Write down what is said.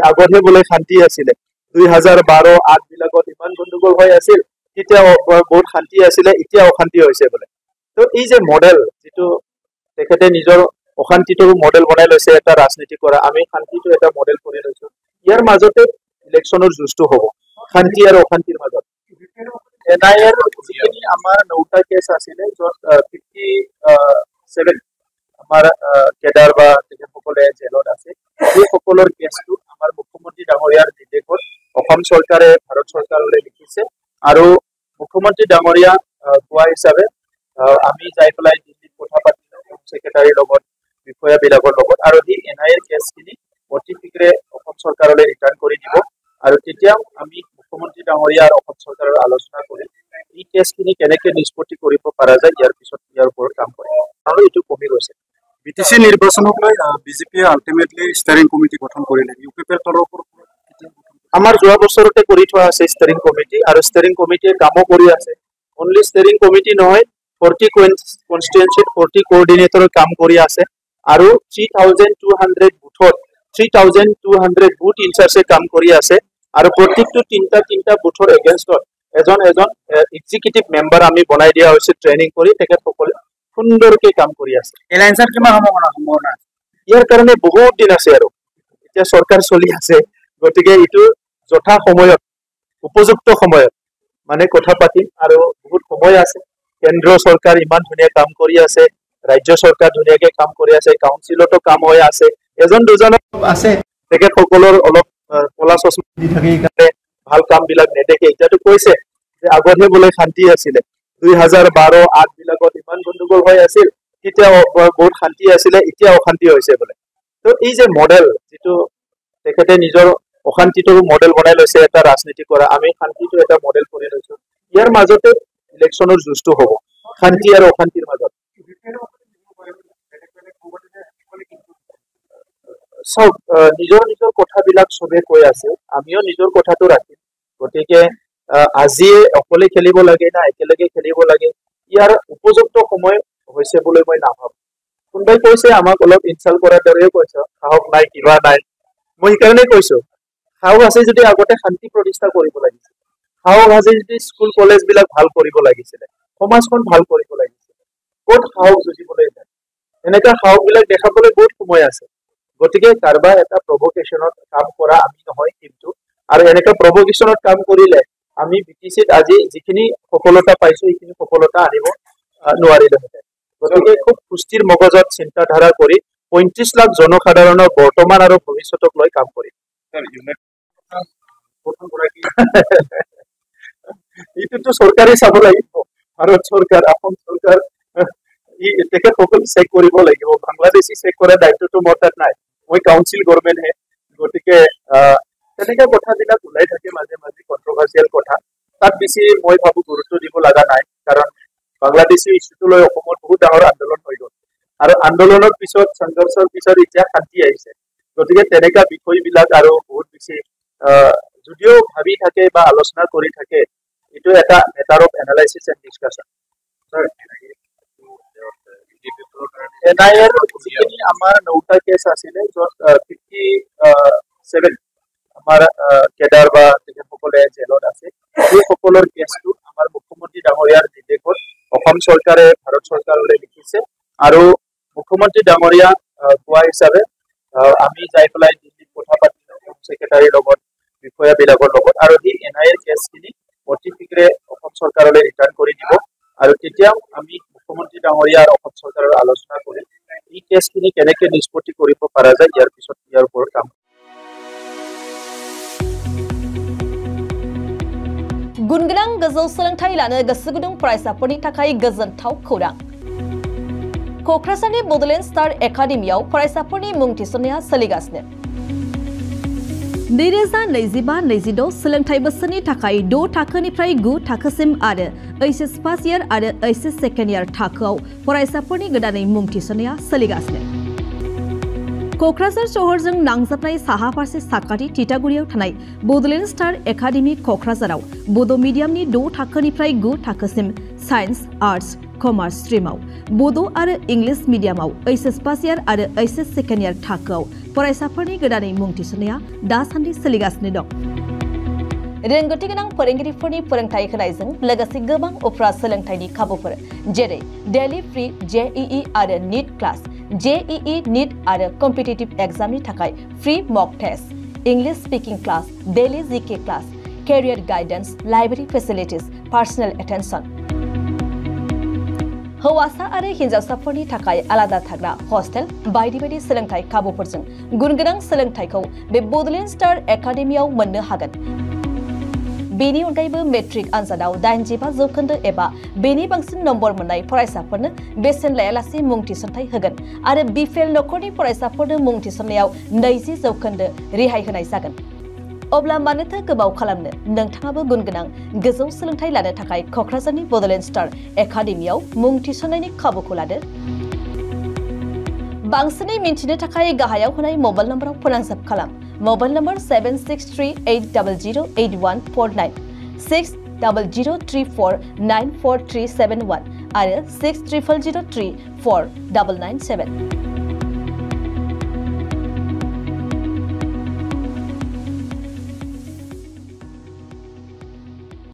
আগতহে বোলে শান্তি আছিলে 2012-8 বিলাকত ইমান গণ্ডগোল হৈ আছিল তেতিয়া বহুত শান্তি আছিলে এতিয়া অশান্তি হৈছে বোলে তো এই যে মডেল যেটো তেখেতে নিজৰ অশান্তিটো মডেল বনাই লৈছে এটা ৰাজনীতি কৰা আমি শান্তিটো এটা মডেল কৰি লৈছো ইয়াৰ মাজতে ইলেকশনৰ যুঁজটো হ'ব শান্তি আৰু অশান্তিৰ মাজত এনআইএৰ যিখিনি আমাৰ 9টা কেছ আছিলে য'ত 57 আমাৰ কেডাৰ বা তেখেতসকলে জেলত আছে এই সকলৰ কেছটো আমাৰ মুখ্যমন্ত্ৰী ডাঙৰীয়াৰ নিৰ্দেশত অসম চৰকাৰে ভাৰত চৰকাৰলৈ লিখিছে আৰু মুখ্যমন্ত্ৰী ডাঙৰীয়া কোৱা হিচাপে আমি যাই পেলাই দিল্লীত কথা পাতিলো সেক্ৰেটাৰীৰ লগত বিষয়াবিলাকৰ লগত আৰু এই এনআইএৰ কেছখিনি অতি শীঘ্ৰে অসম চৰকাৰলৈ ৰিটাৰ্ণ কৰি দিব আৰু তেতিয়া আমি মুখ্যমন্ত্ৰী ডাঙৰীয়া আৰু অসম চৰকাৰৰ আলোচনা কৰি এই কেছখিনি কেনেকৈ নিষ্পত্তি কৰিব পৰা যায় ইয়াৰ পিছত ইয়াৰ ওপৰত কাম কৰিম আৰু এইটো কমি গৈছে বিটিসি নিৰ্বাচনক লৈ বিজেপিয়ে আলটিমেটলি ষ্টেৰিং কমিটি গঠন কৰিলে ইউপিপিৰ তৰফৰ আমাৰ যোৱা বছৰতে কৰি থোৱা আছে ষ্টেৰিং কমিটি আৰু ষ্টেৰিং কমিটিয়ে কামো কৰি আছে অনলি ষ্টেৰিং কমিটি নহয় 40 কনষ্টিটুৱেন্সিত 40 কোঅৰ্ডিনেটৰ কাম কৰি আছে আৰু 3200 বুথত 3200 বুথ ইনচাৰ্জে কাম কৰি আছে আৰু প্ৰত্যেকটো তিনটা বুথৰ এগেইনষ্টত এজন এক্সিকিউটিভ মেম্বাৰ আমি বনাই দিয়া হৈছে ট্ৰেইনিং কৰি তেখেতসকলে সুন্দৰকে কাম কৰি আছে এলায়েন্সৰ কিমান সম্ভাৱনা ইয়াৰ কাৰণে বহুত দিন আছে আৰু এতিয়া চৰকাৰ চলি আছে গতিকে ইটো যথা সময়ত উপযুক্ত সময়ত মানে কথা পাতিম আৰু বহুত সময় আছে কেন্দ্ৰ চৰকাৰ ইমান ধুনীয়া কাম কৰি আছে ৰাজ্য চৰকাৰ ধুনীয়াকে কাম কৰি আছে কাউন্সিলতো কাম হৈ আছে এজন দুজন আছে তেখেতসকলৰ অলপ কলা চশমা দি থাকে কাৰণে ভাল কাম বিলাক নেদেখে এতিয়াতো কৈছে যে আগতহে বোলে শান্তি আছিলে 2012-8 বিলাকত ইমান গণ্ডগোল হৈ আছিল তেতিয়া বহুত শান্তি আছিলে এতিয়া অশান্তি হৈছে বোলে তো এই যে মডেল যেটো তেখেতে নিজৰ অশান্তিটো মডেল বনাই লৈছে এটা ৰাজনীতি কৰা আমি শান্তিটো এটা মডেল কৰি লৈছো ইয়াৰ মাজতে ইলেকশনৰ যুঁজটো হ'ব শান্তি আৰু অশান্তিৰ মাজত সব নিজৰ কথাবিলাক সবে কৈ আছে আমিও নিজৰ কথাটো ৰাখিম গতিকে আজি অকলে খেলিব লাগে না একেলগে খেলিব লাগে ইয়াৰ উপযুক্ত সময় হৈছে বুলি মই নাভাবো কোনবাই কৈছে আমাক অলপ ইনসাল্ট কৰাৰ দৰে কৈছে সাহস নাই কিবা নাই মই সেইকাৰণে কৈছো সাহস আছে যদি আগতে শান্তি প্ৰতিষ্ঠা কৰিব লাগিছিল সাহস আছে যদি স্কুল কলেজ বিলাক ভাল কৰিব লাগিছিল সমাজখন ভাল কৰিব লাগিছিল ক'ত সাহস যুজিবলৈ যায় এনেকা সাহস বিলাক দেখাবলৈ বহুত সময় আছে গতিকে কাৰবা এটা প্ৰভোকেশনত কাম কৰা আমি নহয় কিন্তু আৰু এনেকা প্ৰভোকেশনত কাম কৰিলে আমি বিটিসিত আজি যিখিনি সফলতা পাইছো এইখিনি সফলতা আনিব নোৱাৰিলেহেঁতেন গতিকে খুব সুস্থিৰ মগজত চিন্তাধাৰা কৰি 35 লাখ জনসাধাৰণৰ বৰ্তমান আৰু ভৱিষ্যতক লৈ কাম কৰিম এইটোতো চৰকাৰে চাব লাগিব ভাৰত চৰকাৰ অসম চৰকাৰ তেখেতসকল চেক কৰিব লাগিব বাংলাদেশী চেক কৰাৰ দায়িত্বটো মোৰ তাত নাই মই কাউন্সিল গভৰ্ণমেণ্ট হে গতিকে তেনেকা কথাবিলাক ওলাই থাকে মাজে মাজে কন্ট্ৰভাৰ্চিয়েল কথা তাত বেছি মই ভাবো গুৰুত্ব দিব লগা নাই কাৰণ বাংলাদেশী ইস্যুটো লৈ অসমত বহুত ডাঙৰ আন্দোলন হৈ গ'ল আৰু আন্দোলনৰ পিছত সংঘৰ্ষৰ পিছত এতিয়া শান্তি আহিছে গতিকে তেনেকা বিষয়বিলাক আৰু বহুত বেছি যদিও ভাবি থাকে বা আলোচনা কৰি থাকে এইটো এটা matter of analysis and discussion এনআইএৰ যিখিনি আমাৰ 9টা কেছ আছিলে য'ত 57 আমাৰ কেডাৰ বা তেখেতসকলে জেলত আছে এই সকলৰ কেছটো আমাৰ মুখ্যমন্ত্ৰী ডাঙৰীয়াৰ নিৰ্দেশত অসম চৰকাৰে ভাৰত চৰকাৰলৈ লিখিছে আৰু মুখ্যমন্ত্ৰী ডাঙৰীয়া কোৱা হিচাপে আমি যাই পেলাই দিল্লীত কথা পাতিলো সেক্ৰেটাৰীৰ লগত বিষয়াবিলাকৰ লগত আৰু এই এনআইএৰ কেছখিনি অতি শীঘ্ৰে অসম চৰকাৰলৈ ৰিটাৰ্ণ কৰি দিব আৰু তেতিয়া আমি মুখ্যমন্ত্ৰী ডাঙৰীয়া আৰু অসম চৰকাৰৰ আলোচনা কৰি এই কেছখিনি কেনেকৈ নিষ্পত্তি কৰিব পৰা যায় ইয়াৰ পিছত ইয়াৰ ওপৰত কাম गुनगोनां गोजौ सोलोंथाइ लानो गोसो गुदुं फरायसाफोरनि थाखाय गोजोनथाव खौरां क'क्राझारनि बड'लेण्ड स्टार एकाडेमियाव फरायसाफोरनि मुं थिसननाया सोलिगासिनो 2025-26 सोलोंथाइ बोसोरनि थाखाय 6 थाखोनिफ्राय 9 थाखोसिम आरो एचएस फार्स्ट इयार आरो एचएस सेकेन्ड इयार थाखोआव फरायसाफोरनि गोदानै मुं थिसननाया सोलिगासिनो क'क्राझार सहरजों नांजाबनाय साहा फारसे साखाथि तितागुरियाव थानाय बड'लेण्ड स्टार एकाडेमि क'क्राझाराव बड' मिडियामनि 6 थाखोनिफ्राय 9 थाखोसिम साइन्स आर्ट्स कमार्स स्ट्रीमाव बड' आरो इंलिश मिडियामाव एचएस फार्स्ट इयार आरो एचएस सेकेन्ड इयार थाखोआव फरायसाफोरनि गोदानै मुं थिसननाया दासान्दि सोलिगासिनो दं। रोंगौथि गोनां फोरोंगिरिफोरनि फोरोंथाय होनायजों लोगोसे गोबां उफ्रा सोलोंथायनि खाबुफोर जेरै डेली फ्री जेईई आरो नीट क्लास जेईई नीट आरो कम्पिटिटिव एग्जामनि थाखाय free mock test English speaking class daily GK class career guidance library facilities personal attention हौवासा आरो हिन्जावसाफोरनि थाखाय आलादा थाग्रा हस्टेल बायदि बायदि सोलोंथाय खाबुफोरजों गुनगोनां सोलोंथायखौ बे बड'लेण्ड स्टार एकाडेमियाव मोननो हागोन। बेनि अनगायैबो मेट्रिक आनजादाव 85 जौखोन्दो एबा बेनि बांसिन नम्बर मोननाय फरायसाफोरनो बेसेन लायालासे मुं थिसनथाय होगोन आरो बिपिएल नखरनि फरायसाफोरनो मुं थिसननायाव 20 जौखोन्दो रेहाय होनाय जागोन। अब्ला मानोथो गोबाव खालामनो नोंथाङाबो गुनगोनां गोजौ सोलोंथाय लानो थाखाय क'क्राझारनि बड'लेण्ड स्टार एकाडेमियाव मुं थिसननायनि खाबुखौ लादो। बांसिनै मिन्थिनो थाखाय गाहायाव होनाय मबाइल नम्बराव फोनांजाब खालाम। मोबाइल नम्बर 7638008149 6003494371 आरो 6000034997।